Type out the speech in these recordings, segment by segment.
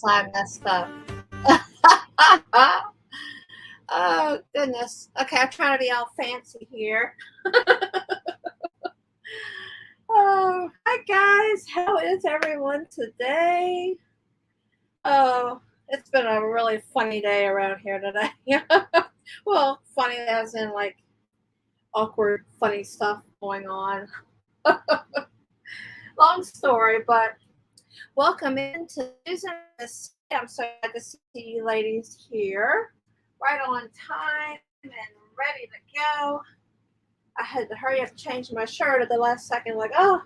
else I messed up. Oh, goodness. Okay, I'm trying to be all fancy here. Oh, hi guys. How is everyone today? Oh, it's been a really funny day around here today. Well, funny as in like awkward, funny stuff going on. Long story, but welcome into Susan. I'm so glad to see you ladies here. Right on time and ready to go. I had to hurry up and change my shirt at the last second, like, oh,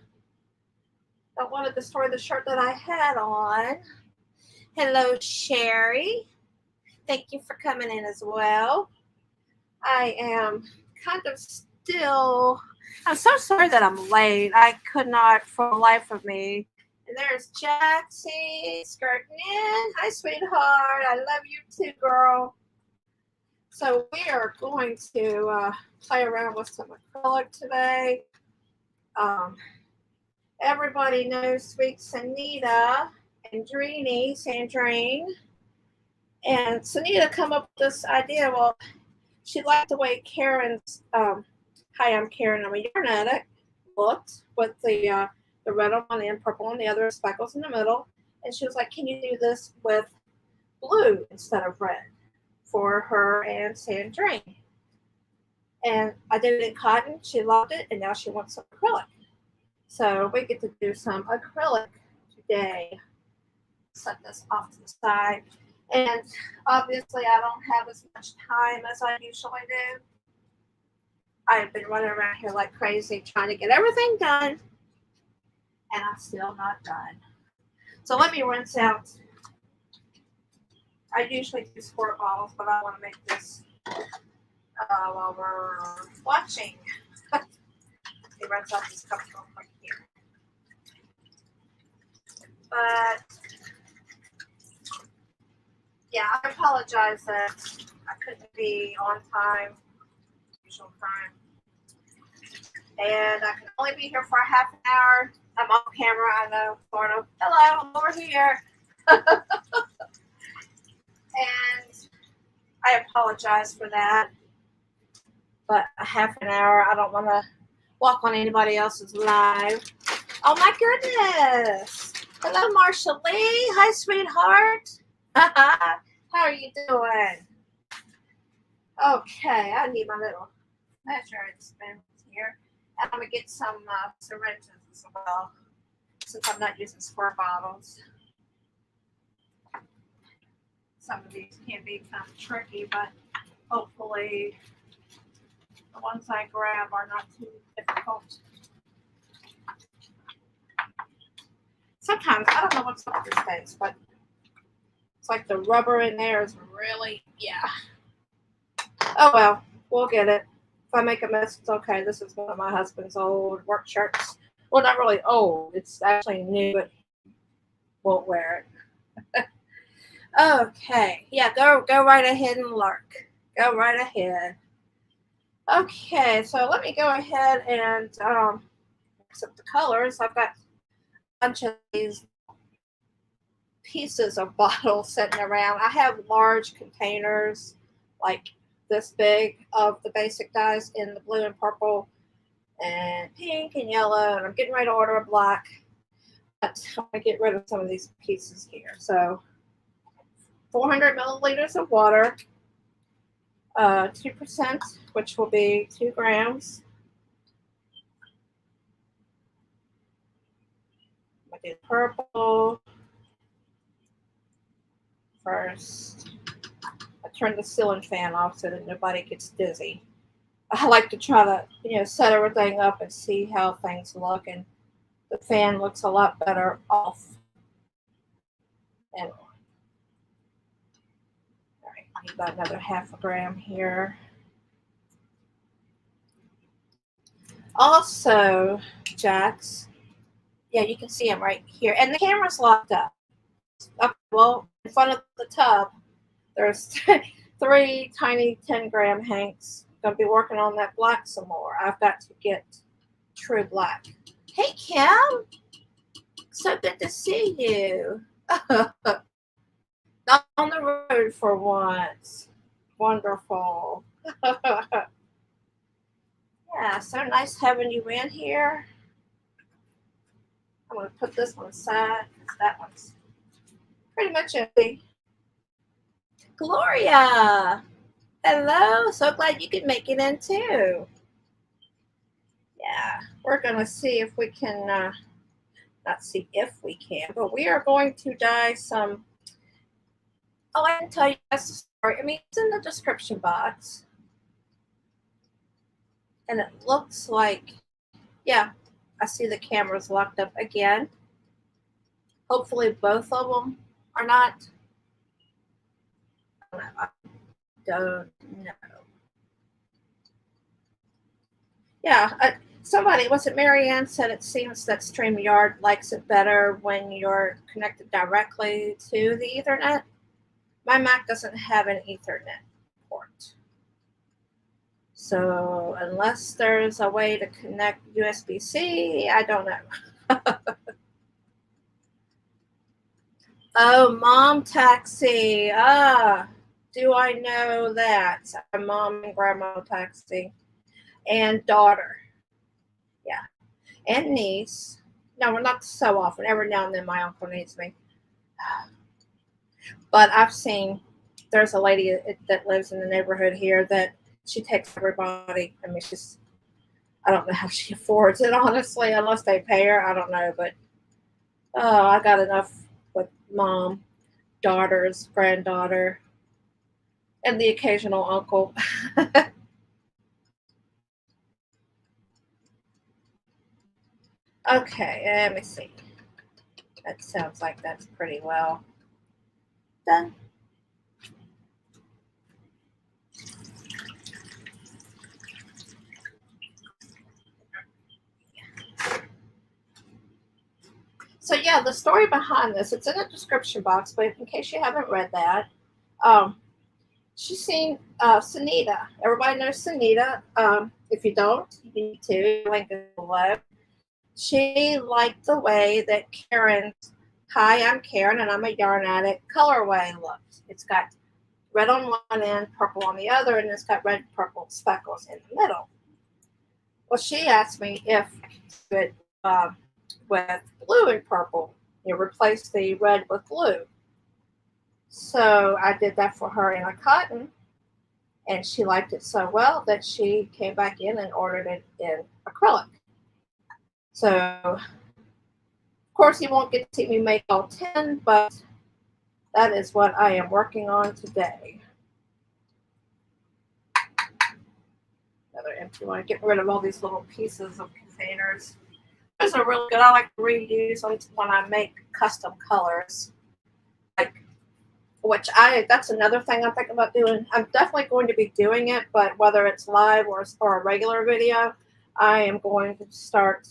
I wanted to destroy the shirt that I had on. Hello, Sherry. Thank you for coming in as well. I am kind of still, I'm so sorry that I'm late. I could not for the life of me. And there's Jaxie skirting in. Hi, sweetheart. I love you too, girl. So we are going to play around with some acrylic today. Everybody knows sweet Sanita and Sandrene. And Sanita come up with this idea. Well, she liked the way Karen's, hi, I'm Karen, I'm a yarn addict, looked with the red on one end, purple on the other, speckles in the middle. And she was like, can you do this with blue instead of red for her and Sandrene? And I did it in cotton. She loved it, and now she wants some acrylic. So we get to do some acrylic today. Set this off to the side. And obviously I don't have as much time as I usually do. I've been running around here like crazy trying to get everything done, and I'm still not done. So let me rinse out. I usually do squirt bottles, but I want to make this while we're watching. Let me rinse out these cups real quick here. But yeah, I apologize that I couldn't be on time, usual time. And I can only be here for a half an hour. I'm off camera, I know, sort of. Hello, I'm over here. And I apologize for that. But a half an hour, I don't want to walk on anybody else's live. Oh my goodness. Hello, Marsha Lee. Hi, sweetheart. How are you doing? Okay, I need my little measuring spoons here. And I'm going to get some syringes as well, since I'm not using squirt bottles. Some of these can be kind of tricky, but hopefully the ones I grab are not too difficult. Sometimes, I don't know what's up with this thing, but it's like the rubber in there is really, yeah. Oh well, we'll get it. If I make a mess, it's okay. This is one of my husband's old work shirts. Well, not really old. It's actually new, but won't wear it. Okay. Yeah, go right ahead and lurk. Go right ahead. Okay, so let me go ahead and mix up the colors. I've got a bunch of these pieces of bottles sitting around. I have large containers, like this big, of the basic dyes in the blue and purple and pink and yellow, and I'm getting ready to order a black, but I'm going to get rid of some of these pieces here. So 400 milliliters of water, 2%, which will be 2 grams. I'm going to do purple first. I turn the ceiling fan off so that nobody gets dizzy. I like to try to, set everything up and see how things look, and the fan looks a lot better off. And all right, I need about another half a gram here. Also, Jax, yeah, you can see him right here, and the camera's locked up. Well, in front of the tub, there's 3 tiny 10-gram hanks. Going to be working on that black some more. I've got to get true black. Hey, Kim. So good to see you. Not on the road for once. Wonderful. Yeah, so nice having you in here. I'm going to put this one aside because that one's pretty much empty. Gloria, hello. So glad you could make it in too. Yeah, we're going to see if we can, not see if we can, but we are going to dye some. Oh, I can tell you guys the story. I mean, it's in the description box. And it looks like, yeah, I see the camera's locked up again. Hopefully both of them are not. I don't know. Yeah, somebody, was it Marianne, said it seems that StreamYard likes it better when you're connected directly to the Ethernet. My Mac doesn't have an Ethernet port. So unless there's a way to connect USB-C, I don't know. Oh, mom taxi. Do I know that? Mom and grandma taxi. And daughter. Yeah. And niece. No, we're not so often. Every now and then my uncle needs me. But I've seen, there's a lady that lives in the neighborhood here that she takes everybody. I mean, I don't know how she affords it, honestly, unless they pay her. I don't know. But I got enough with mom, daughters, granddaughter, and the occasional uncle. Okay, let me see. That sounds like that's pretty well done. So yeah, the story behind this, it's in the description box, but in case you haven't read that, she's seen Sanita. Everybody knows Sanita. If you don't, you need to. Link is below. She liked the way that Karen's, hi, I'm Karen and I'm a yarn addict, colorway looks. It's got red on one end, purple on the other, and it's got red, purple speckles in the middle. Well, she asked me if it with blue and purple, replace the red with blue. So I did that for her in a cotton, and she liked it so well that she came back in and ordered it in acrylic. So, of course, you won't get to see me make all 10, but that is what I am working on today. Another empty one. Getting rid of all these little pieces of containers. Those are really good. I like to reuse them when I make custom colors. Like, that's another thing I'm thinking about doing. I'm definitely going to be doing it, but whether it's live or a regular video, I am going to start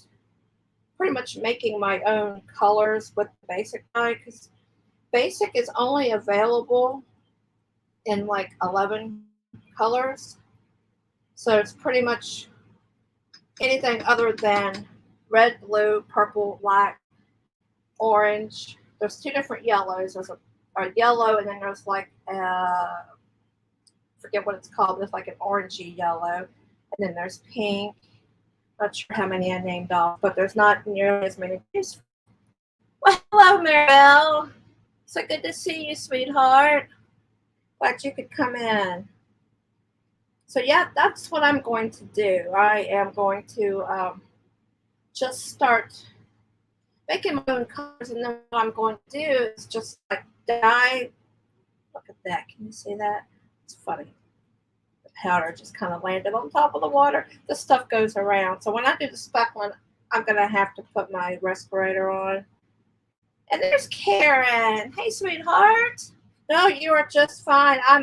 pretty much making my own colors with basic dye, because basic is only available in like 11 colors. So it's pretty much anything other than red, blue, purple, black, orange. There's two different yellows. There's a yellow, and then there's like forget what it's called. There's like an orangey yellow, and then there's pink. Not sure how many I named off, but there's not nearly as many. Well, hello, Maribel. So good to see you, sweetheart. Glad you could come in. So yeah, that's what I'm going to do. I am going to just start making my own colors, and then what I'm going to do is just like dye. Look at that. Can you see that? It's funny. The powder just kind of landed on top of the water. The stuff goes around. So when I do the speckling, I'm going to have to put my respirator on. And there's Karen. Hey, sweetheart. No, you are just fine. I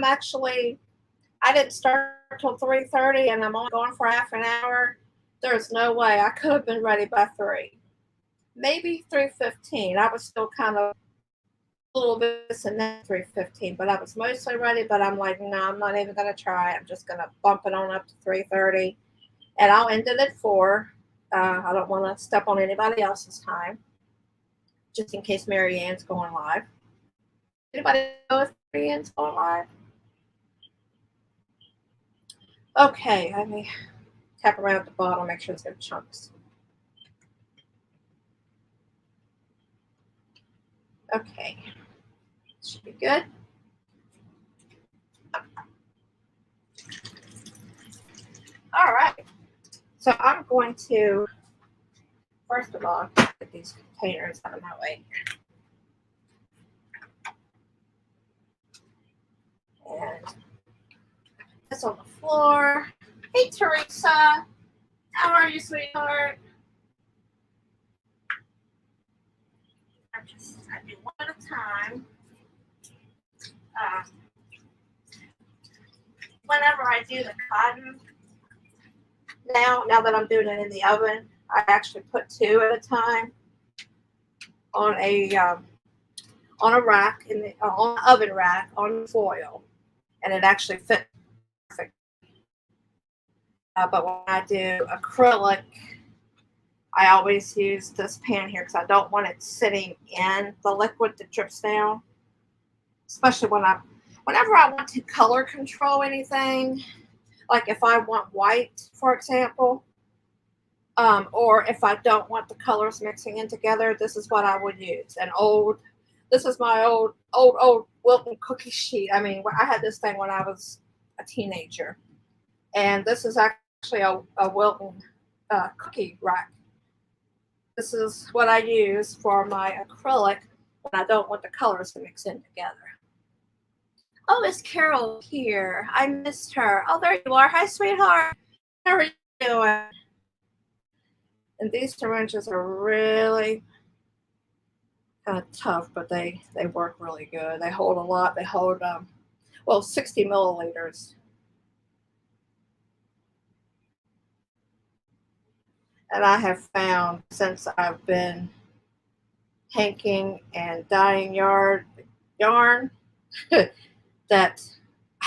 didn't start until 3:30, and I'm only going for half an hour. There's no way. I could have been ready by 3. Maybe 3:15. I was still kind of a little bit and then 3:15, but I was mostly ready. But I'm like, no, I'm not even going to try. I'm just going to bump it on up to 3:30, and I'll end it at 4. I don't want to step on anybody else's time, just in case Mary Ann's going live. Anybody know if Korean's going live? Okay, let me tap around at the bottom, make sure it's good chunks. Okay, should be good. All right, so I'm going to, first of all, get these containers out of my way. And this on the floor. Hey, Teresa. How are you, sweetheart? I do one at a time. Whenever I do the cotton, now that I'm doing it in the oven, I actually put two at a time on a rack on the oven rack on foil, and it actually fits perfect. But when I do acrylic, I always use this pan here because I don't want it sitting in the liquid that drips down. Especially whenever I want to color control anything, like if I want white, for example, or if I don't want the colors mixing in together, this is what I would use. This is my old Wilton cookie sheet. I mean, I had this thing when I was a teenager, and this is actually a Wilton cookie rack. This is what I use for my acrylic when I don't want the colors to mix in together. Oh, is Carol here? I missed her. Oh, there you are. Hi, sweetheart. How are you doing? And these syringes are really kind of tough, but they work really good. They hold a lot. They hold 60 milliliters. And I have found since I've been hanking and dyeing yarn that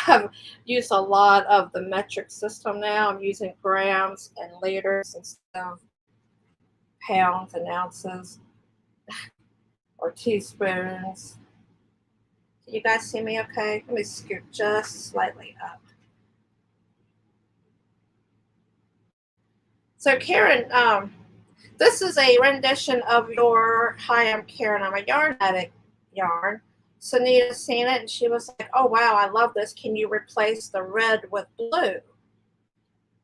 I've used a lot of the metric system now. I'm using grams and liters instead of pounds and ounces or teaspoons. Can you guys see me okay? Let me scoot just slightly up. So Karen, this is a rendition of your Hi, I'm Karen, I'm a Yarn Addict yarn. Sanita seen it and she was like, oh wow, I love this. Can you replace the red with blue?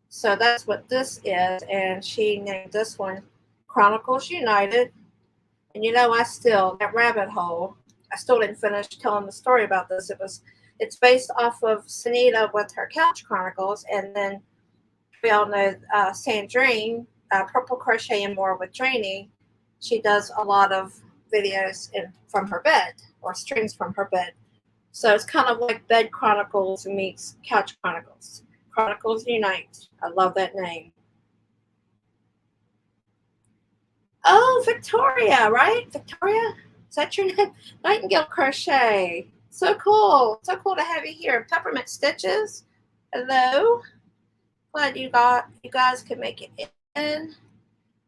So that's what this is. And she named this one Chronicles United. And you know, that rabbit hole, I still didn't finish telling the story about this. It's based off of Sanita with her Couch Chronicles. And then we all know Sandrene, Purple Crochet and More with Draining. She does a lot of videos from her bed or streams from her bed. So it's kind of like Bed Chronicles meets Couch Chronicles. Chronicles Unite. I love that name. Oh, Victoria, right? Victoria? Is that your name? Nightingale Crochet. So cool. So cool to have you here. Peppermint Stitches. Hello. Glad you guys could make it in.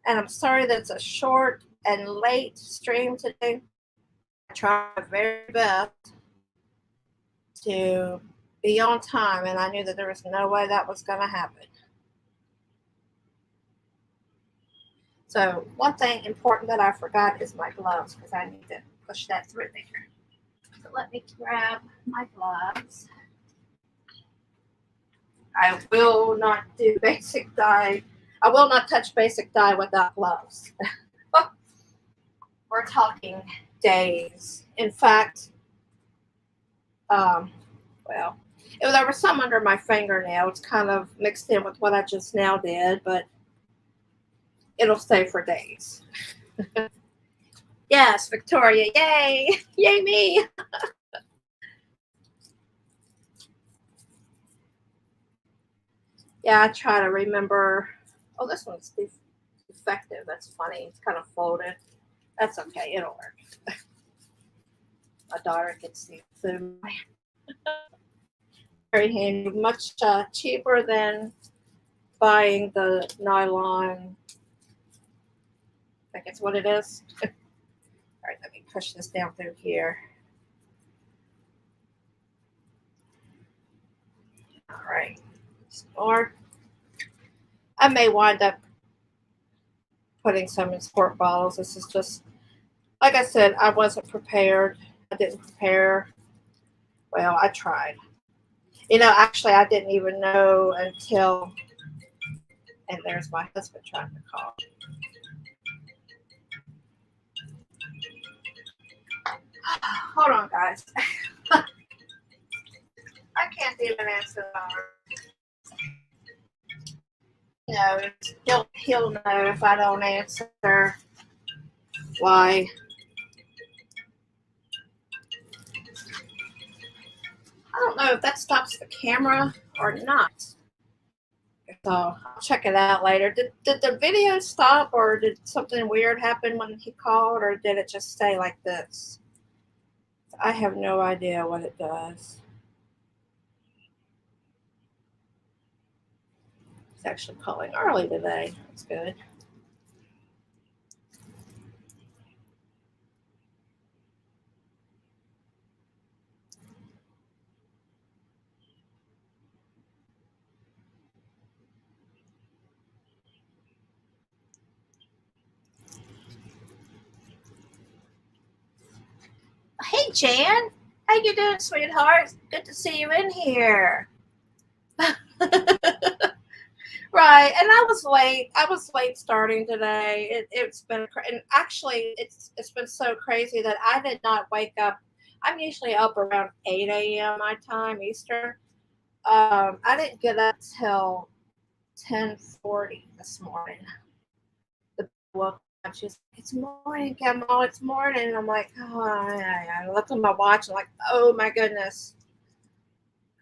And I'm sorry that it's a short and late stream today. I tried my very best to be on time, and I knew that there was no way that was going to happen. So one thing important that I forgot is my gloves, because I need to push that through there. So let me grab my gloves. I will not do basic dye. I will not touch basic dye without gloves. We're talking days. In fact, there was some under my fingernail. It's kind of mixed in with what I just now did, but it'll stay for days. Yes, Victoria, yay! Yay me! Yeah, I try to remember. Oh, this one's defective. That's funny. It's kind of folded. That's okay. It'll work. My daughter can see food. Very handy. Much cheaper than buying the nylon. I think it's what it is. All right, let me push this down through here. Or I may wind up putting some in squirt bottles. This is just, like I said, I wasn't prepared. I didn't prepare. Well, I tried. Actually, I didn't even know until, and there's my husband trying to call. Hold on, guys. I can't even answer the phone. He'll know if I don't answer why. I don't know if that stops the camera or not. So I'll check it out later. Did the video stop, or did something weird happen when he called, or did it just stay like this? I have no idea what it does. It's actually calling early today. That's good. Hey, Jan. How you doing, sweetheart? Good to see you in here. Right, and I was late. I was late starting today. It's been, and actually, it's been so crazy that I did not wake up. I'm usually up around 8 a.m. my time, Eastern. I didn't get up till 10:40 this morning. The woke up. She's like, "It's morning, Kemal. It's morning." And I'm like, "Oh," I looked at my watch. I'm like, "Oh my goodness,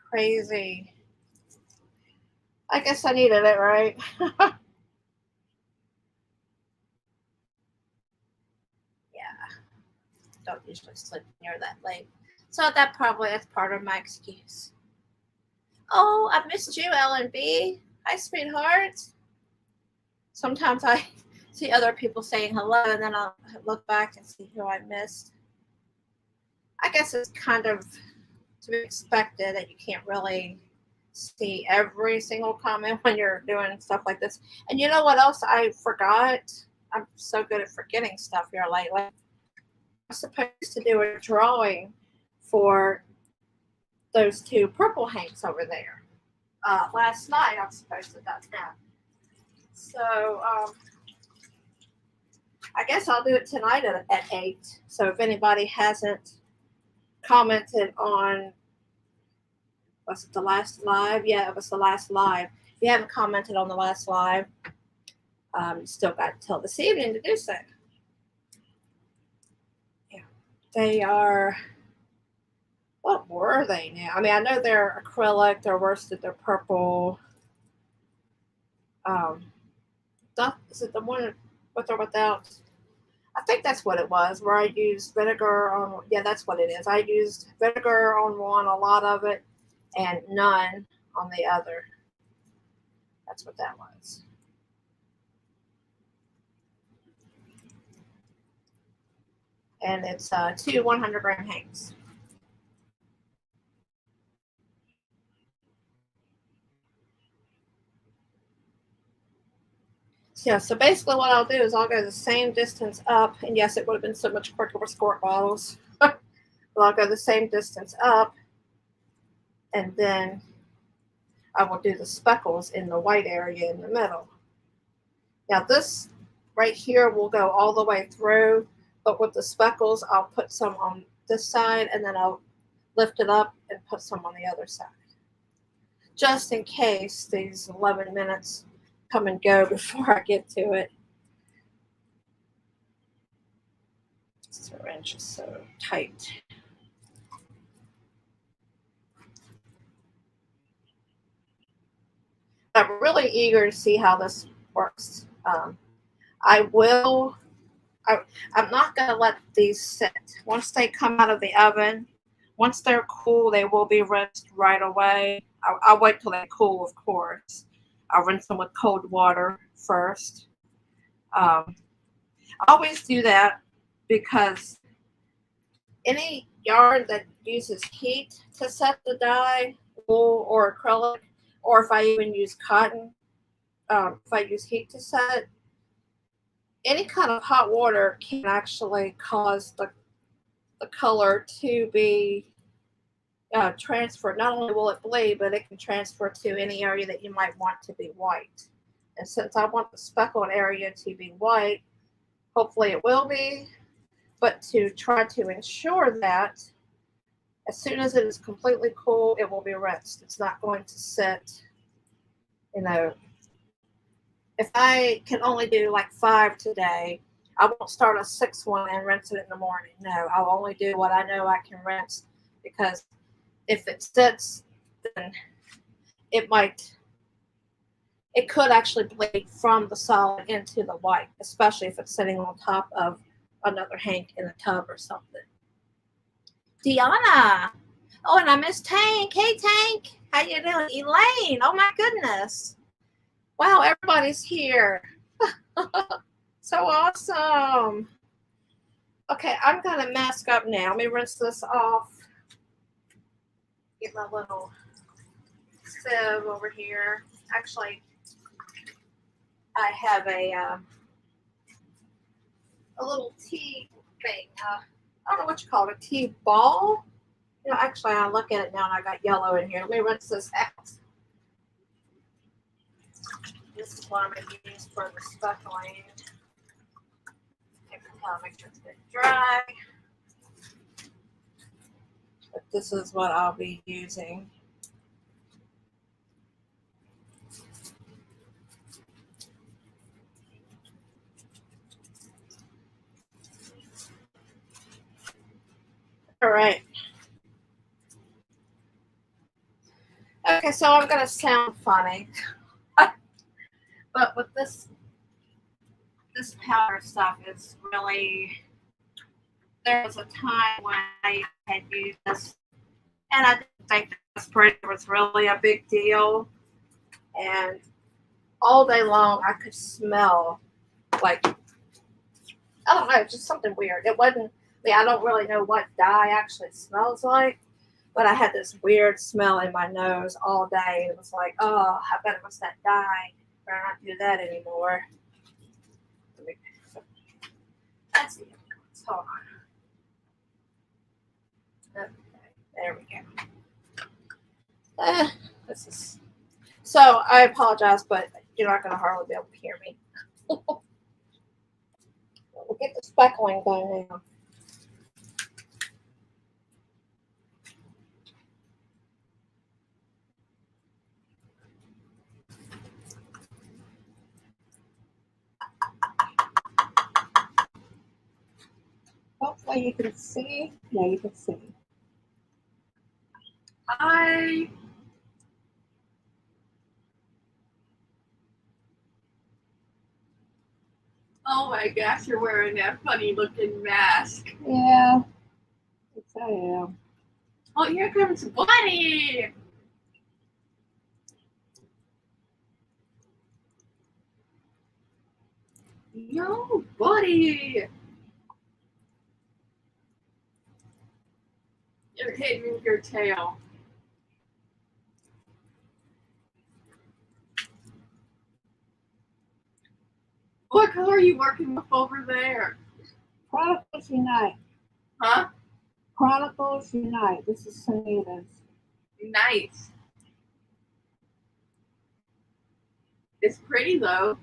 crazy." I guess I needed it, right? Yeah, don't usually sleep near that late. So that's part of my excuse. Oh, I missed you, LNB. Hi, sweetheart. Sometimes I see other people saying hello, and then I'll look back and see who I missed. I guess it's kind of to be expected that you can't really see every single comment when you're doing stuff like this. And you know what else I forgot? I'm so good at forgetting stuff here lately. I'm supposed to do a drawing for those two purple hanks over there. Last night I'm supposed to have done that. So I guess I'll do it tonight at 8. So if anybody hasn't commented on, was it the last live? Yeah, it was the last live. If you haven't commented on the last live, you still got till this evening to do so. Yeah, they are. What were they now? I mean, I know they're acrylic, they're worsted, they're purple. Is it the one with or without? I think that's what it was, where I used vinegar on, yeah, that's what it is. I used vinegar on one, a lot of it, and none on the other. That's what that was. And it's 2 100-gram hanks. Yeah, so basically what I'll do is I'll go the same distance up, and yes, it would have been so much quicker with squirt bottles, but I'll go the same distance up, and then I will do the speckles in the white area in the middle. Now this right here will go all the way through, but with the speckles, I'll put some on this side, and then I'll lift it up and put some on the other side, just in case these 11 minutes come and go before I get to it. This syringe is so tight. I'm really eager to see how this works. I will. I'm not going to let these sit. Once they come out of the oven, once they're cool, they will be rinsed right away. I'll wait till they cool, of course. I'll rinse them with cold water first. I always do that because any yarn that uses heat to set the dye, wool or acrylic, or if I even use cotton, if I use heat to set, any kind of hot water can actually cause the color to be transferred. Not only will it bleed, but it can transfer to any area that you might want to be white. And since I want the speckled area to be white, hopefully it will be. But to try to ensure that, as soon as it is completely cool, it will be rinsed. It's not going to sit, you know. If I can only do like 5 today, I won't start a 6th one and rinse it in the morning. No, I'll only do what I know I can rinse, because if it sits, then it could actually bleed from the solid into the white, especially if it's sitting on top of another hank in a tub or something. Deanna. Oh, and I miss Tank. Hey, Tank. How you doing? Elaine. Oh, my goodness. Wow, everybody's here. So awesome. Okay, I'm going to mask up now. Let me rinse this off. Get my little sieve over here. Actually, I have a little tea thing. I don't know what you call it, a tea ball. You know, actually, I look at it now and I got yellow in here. Let me rinse this out. This is what I'm going to use for the speckling. Make sure it's good dry. But this is what I'll be using. All right. Okay, so I'm going to sound funny. But with this powder stuff, it's really, there was a time when I had used this, and I didn't think the spray was really a big deal. And all day long, I could smell, like, I don't know, just something weird. It wasn't, I don't really know what dye actually smells like, but I had this weird smell in my nose all day. It was like, oh, I bet it was that dye. Better not do that anymore. That's the influence. Hold on. Okay, there we go. This is, so I apologize, but you're not going to hardly be able to hear me. We'll get the speckling going now. Hopefully you can see. Yeah, you can see. Hi. Oh my gosh, you're wearing that funny looking mask. Yeah. Yes, I am. Oh, here comes Buddy. Yo, Buddy. You're hitting with your tail. What color are you working with over there? Chronicles Unite. Huh? Chronicles Unite. This is Sanita's. Nice. It's pretty though.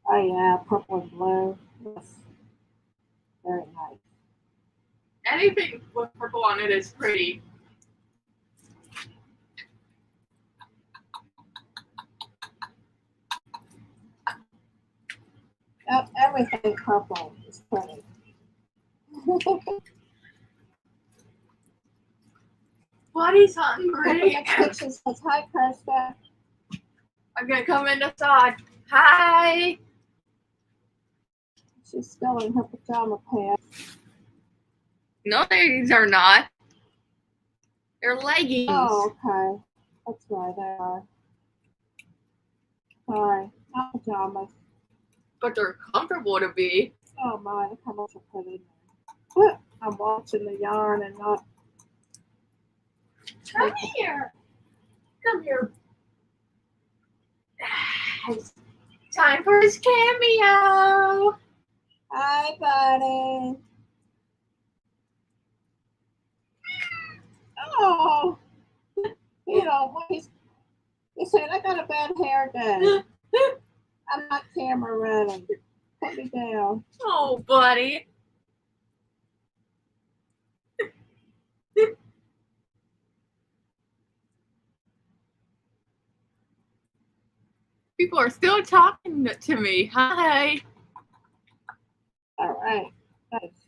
Oh yeah, purple and blue. Yes. Very nice. Anything with purple on it is pretty. Everything purple is pretty. Buddy's hungry. Kitchen says hi, Krista. I'm gonna come inside. Hi. She's still in her pajama pants. No, these are not. They're leggings. Oh, okay. That's why they are. Sorry, not pajamas. But they're comfortable to be. Oh my, look how much I put in there. I'm watching the yarn and not. Come here. Come here, guys. Time for his cameo. Hi, buddy. Oh, you know, you said I got a bad hair day. I'm not camera ready. Put me down. Oh, buddy. People are still talking to me. Hi. All right. That's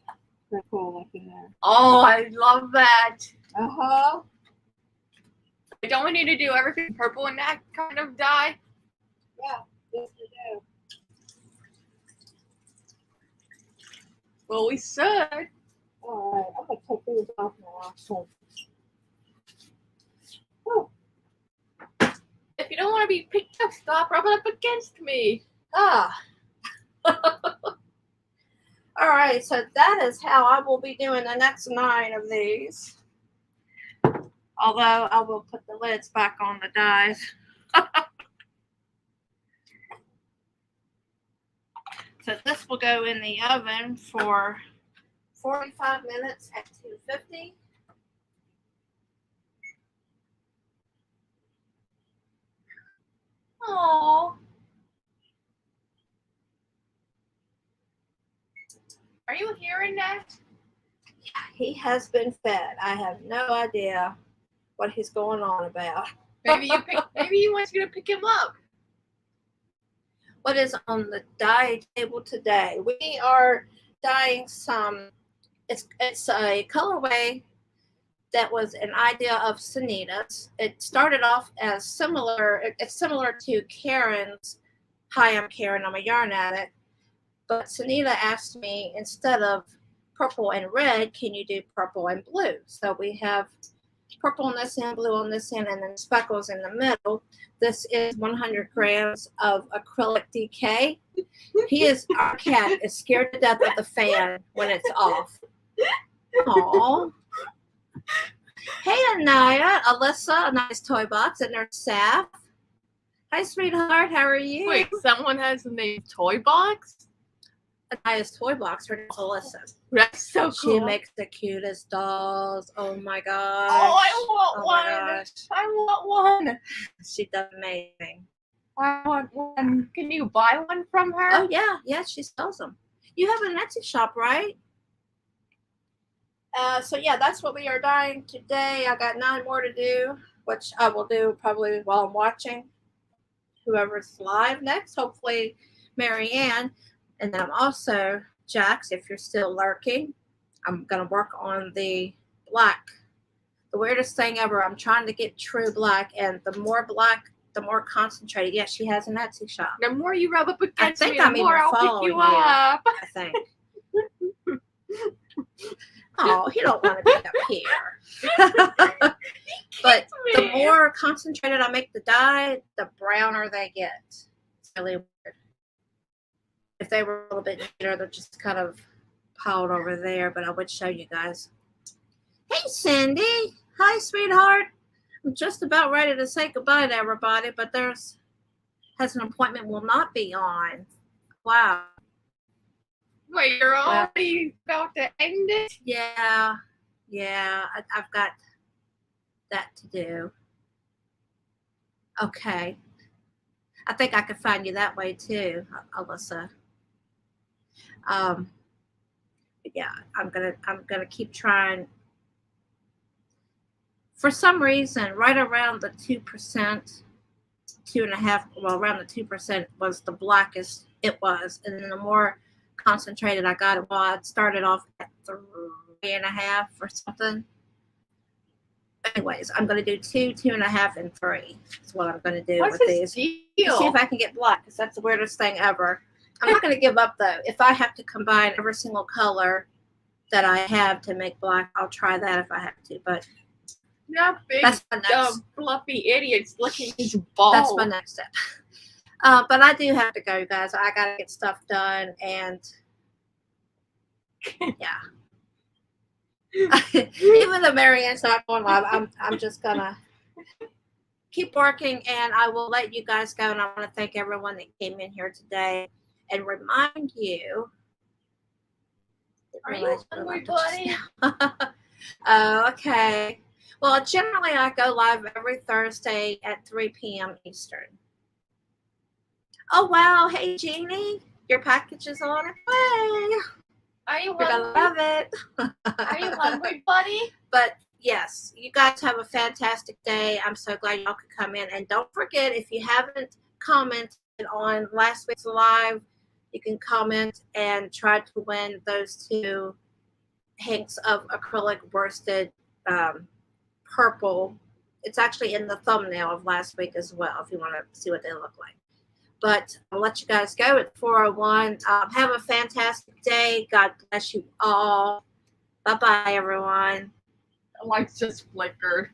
pretty cool looking there. Oh, I love that. Uh-huh. Don't we need to do everything purple in that kind of dye? Yeah, yes we do. Well, we should. All right, I'm going to take these off now. So. Oh. If you don't want to be picked up, stop rubbing up against me. Ah. All right, so that is how I will be doing the next 9 of these. Although I will put the lids back on the dyes. So this will go in the oven for 45 minutes at 250. Aww. Are you hearing that? Yeah, he has been fed. I have no idea what he's going on about. Maybe he wants you to pick him up. What is on the dye table today? We are dyeing some. It's a colorway that was an idea of Sanita's. It started off as similar. It's similar to Karen's. Hi, I'm Karen. I'm a yarn addict. But Sanita asked me, instead of purple and red, can you do purple and blue? So we have purple on this end, blue on this end, and then speckles in the middle. This is 100 grams of acrylic DK. Our cat is scared to death of the fan when it's off. Aww. Hey, Anaya, Alyssa, a nice toy box, and there's Saf. Hi, sweetheart. How are you? Wait, someone has the name Toy Box? Anaya's toy box. Her name's Alyssa. That's so cool. She makes the cutest dolls. Oh my gosh. Oh, I want Oh one. my gosh. I want one. She does amazing. I want one. Can you buy one from her? Oh yeah, she sells them. You have an Etsy shop, right? So yeah, that's what we are dyeing today. I got 9 more to do, which I will do probably while I'm watching whoever's live next. Hopefully, Marianne. And then I'm also, Jax, if you're still lurking, I'm going to work on the black. The weirdest thing ever, I'm trying to get true black, and the more black, the more concentrated. Yes, she has an Etsy shop. The more you rub up against me, I'm the more I'll pick you up. I think. Oh, he don't want to be up here. But the more concentrated I make the dye, the browner they get. It's really weird. If they were a little bit neater, they're just kind of piled over there, but I would show you guys. Hey, Cindy. Hi, sweetheart. I'm just about ready to say goodbye to everybody, but has an appointment will not be on. Wow. Wait, you're already about to end it? Yeah. I've got that to do. Okay. I think I could find you that way too, Alyssa. Yeah, I'm gonna keep trying. For some reason, right around the 2%, 2.5%, well, around the 2% was the blackest it was, and then the more concentrated I got it. Well, I started off at 3.5 or something. Anyways, I'm gonna do 2, 2.5, and 3. That's what I'm gonna do with these. Deal? See if I can get black, because that's the weirdest thing ever. I'm not going to give up, though. If I have to combine every single color that I have to make black, I'll try that if I have to. But not big, that's my next, fluffy idiots licking his balls. That's my next step. But I do have to go, guys. I got to get stuff done, and yeah. Even though Marianne's not going live, I'm just gonna keep working, and I will let you guys go. And I want to thank everyone that came in here today and remind you. Are you hungry, buddy? Oh, okay. Well, generally I go live every Thursday at 3 p.m. Eastern. Oh, wow. Hey, Jeannie. Your package is on its way. Are you You're going to love it. Are you hungry, buddy? But yes, you guys have a fantastic day. I'm so glad y'all could come in. And don't forget, if you haven't commented on last week's live, you can comment and try to win those 2 hanks of acrylic worsted purple. It's actually in the thumbnail of last week as well, if you want to see what they look like. But I'll let you guys go at 4:01. Have a fantastic day. God bless you all. Bye-bye, everyone. The lights just flickered.